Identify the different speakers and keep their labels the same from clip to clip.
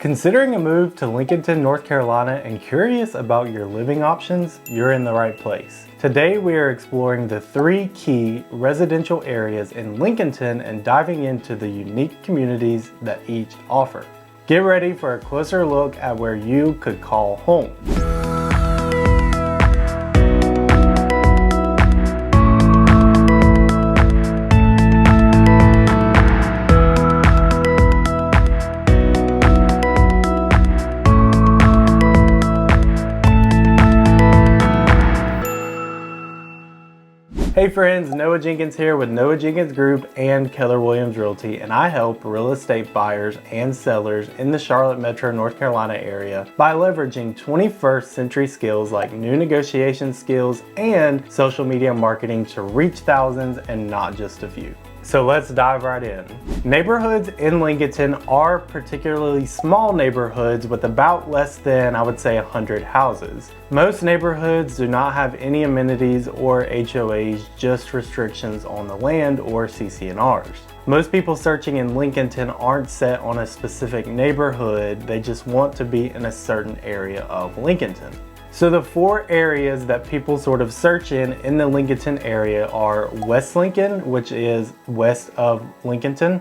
Speaker 1: Considering a move to Lincolnton, North Carolina and curious about your living options, you're in the right place. Today we are exploring the 3 key residential areas in Lincolnton and diving into the unique communities that each offer. Get ready for a closer look at where you could call home. Hey friends, Noah Jenkins here with Noah Jenkins Group and Keller Williams Realty, and I help real estate buyers and sellers in the Charlotte Metro, North Carolina area by leveraging 21st century skills like new negotiation skills and social media marketing to reach thousands and not just a few. So let's dive right in. Neighborhoods in Lincolnton are particularly small neighborhoods with about less than, I would say, 100 houses. Most neighborhoods do not have any amenities or HOAs, just restrictions on the land or CC&Rs. Most people searching in Lincolnton aren't set on a specific neighborhood, they just want to be in a certain area of Lincolnton. So the 4 areas that people sort of search in the Lincolnton area are West Lincoln, which is west of Lincolnton.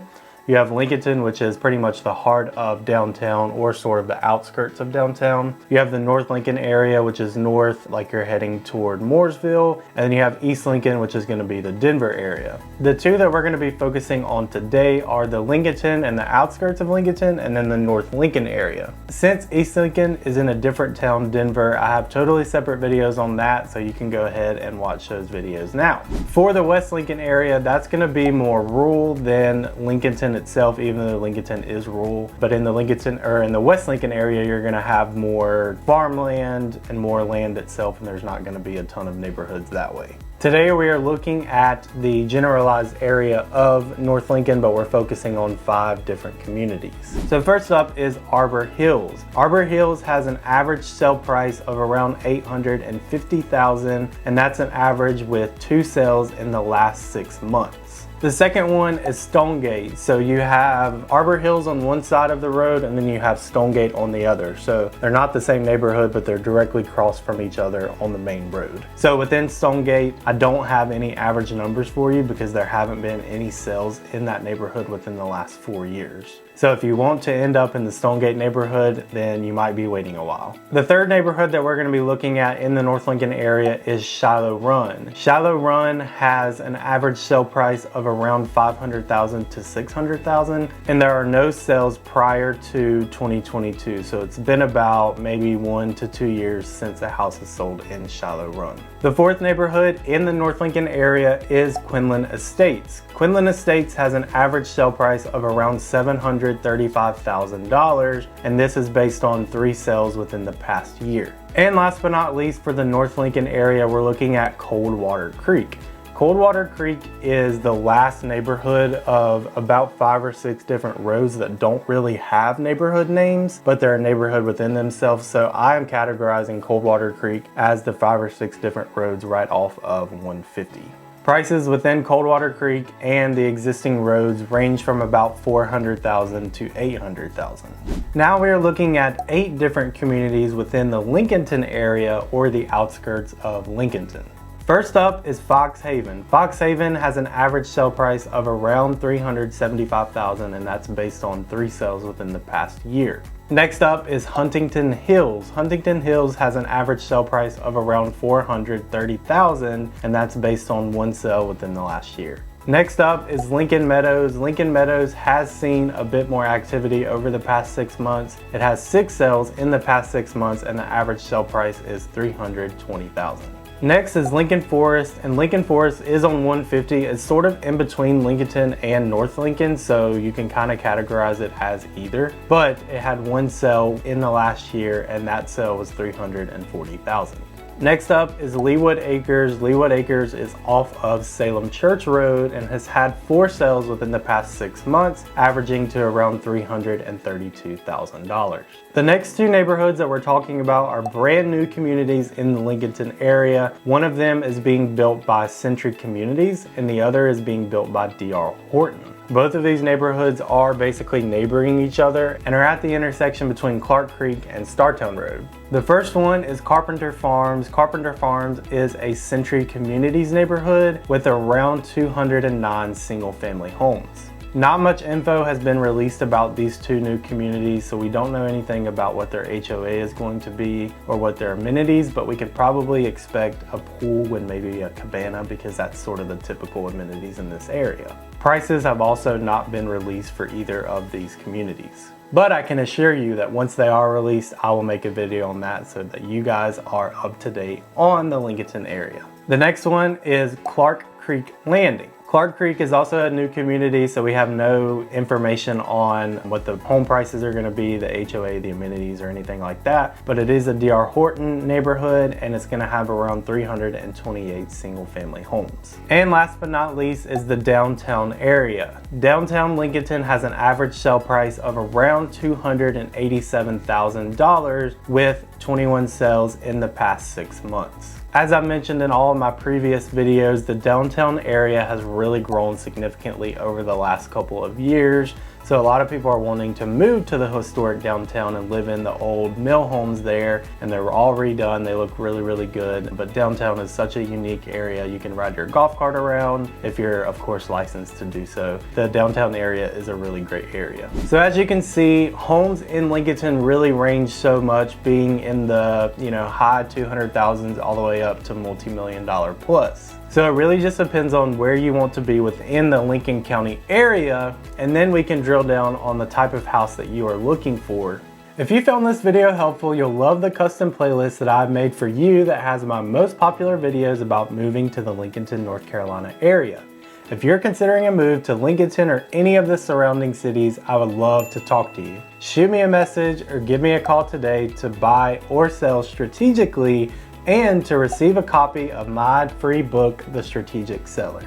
Speaker 1: You have Lincolnton, which is pretty much the heart of downtown or sort of the outskirts of downtown. You have the North Lincoln area, which is north, like you're heading toward Mooresville. And then you have East Lincoln, which is going to be the Denver area. The 2 that we're going to be focusing on today are the Lincolnton and the outskirts of Lincolnton, and then the North Lincoln area. Since East Lincoln is in a different town, Denver, I have totally separate videos on that, so you can go ahead and watch those videos now. For the West Lincoln area, that's going to be more rural than Lincolnton itself, even though Lincolnton is rural. But in the in the West Lincoln area, you're going to have more farmland and more land itself, and there's not going to be a ton of neighborhoods that way. Today we are looking at the generalized area of North Lincoln, but we're focusing on 5 different communities. So first up is Arbor Hills. Arbor Hills has an average sale price of around $850,000, and that's an average with 2 sales in the last 6 months. The second one is Stonegate. So you have Arbor Hills on one side of the road and then you have Stonegate on the other. So they're not the same neighborhood, but they're directly across from each other on the main road. So within Stonegate, I don't have any average numbers for you because there haven't been any sales in that neighborhood within the last 4 years. So if you want to end up in the Stonegate neighborhood, then you might be waiting a while. The third neighborhood that we're going to be looking at in the North Lincoln area is Shiloh Run. Shiloh Run has an average sale price of around $500,000 to $600,000, and there are no sales prior to 2022. So it's been about maybe 1 to 2 years since a house is sold in Shiloh Run. The fourth neighborhood in the North Lincoln area is Quinlan Estates. Quinlan Estates has an average sale price of around $735,000, and this is based on 3 sales within the past year. And last but not least, for the North Lincoln area, we're looking at Coldwater Creek. Coldwater Creek is the last neighborhood of about 5 or 6 different roads that don't really have neighborhood names, but they're a neighborhood within themselves. So I am categorizing Coldwater Creek as the 5 or 6 different roads right off of 150. Prices within Coldwater Creek and the existing roads range from about $400,000 to $800,000. Now we are looking at 8 different communities within the Lincolnton area or the outskirts of Lincolnton. First up is Fox Haven. Fox Haven has an average sale price of around $375,000, and that's based on 3 sales within the past year. Next up is Huntington Hills. Huntington Hills has an average sale price of around $430,000, and that's based on 1 sale within the last year. Next up is Lincoln Meadows. Lincoln Meadows has seen a bit more activity over the past 6 months. It has 6 sales in the past 6 months, and the average sale price is $320,000. Next is Lincoln Forest, and Lincoln Forest is on 150. It's sort of in between Lincolnton and North Lincoln, so you can kind of categorize it as either. But it had 1 sale in the last year, and that sale was $340,000. Next up is Leawood Acres. Leawood Acres is off of Salem Church Road and has had 4 sales within the past 6 months, averaging to around $332,000. The next 2 neighborhoods that we're talking about are brand new communities in the Lincolnton area. One of them is being built by Century Communities and the other is being built by D.R. Horton. Both of these neighborhoods are basically neighboring each other and are at the intersection between Clark Creek and Startown Road. The first one is Carpenter Farms. Carpenter Farms is a Century Communities neighborhood with around 209 single-family homes. Not much info has been released about these two new communities, so we don't know anything about what their HOA is going to be or what their amenities, but we could probably expect a pool and maybe a cabana because that's sort of the typical amenities in this area. Prices have also not been released for either of these communities. But I can assure you that once they are released, I will make a video on that so that you guys are up to date on the Lincolnton area. The next one is Clark Creek Landing. Clark Creek is also a new community, so we have no information on what the home prices are going to be, the HOA, the amenities, or anything like that. But it is a D.R. Horton neighborhood, and it's going to have around 328 single-family homes. And last but not least is the downtown area. Downtown Lincolnton has an average sale price of around $287,000 with 21 sales in the past 6 months. As I mentioned in all of my previous videos, the downtown area has really grown significantly over the last couple of years. So a lot of people are wanting to move to the historic downtown and live in the old mill homes there, and they were all redone. They look really, really good. But downtown is such a unique area. You can ride your golf cart around if you're, of course, licensed to do so. The downtown area is a really great area. So as you can see, homes in Lincolnton really range so much, being in the high 200,000s all the way up to multi-million-dollar plus. So it really just depends on where you want to be within the Lincoln County area, and then we can drill down on the type of house that you are looking for. If you found this video helpful, you'll love the custom playlist that I've made for you that has my most popular videos about moving to the Lincolnton, North Carolina area. If you're considering a move to Lincolnton or any of the surrounding cities, I would love to talk to you. Shoot me a message or give me a call today to buy or sell strategically and to receive a copy of my free book, The Strategic Seller.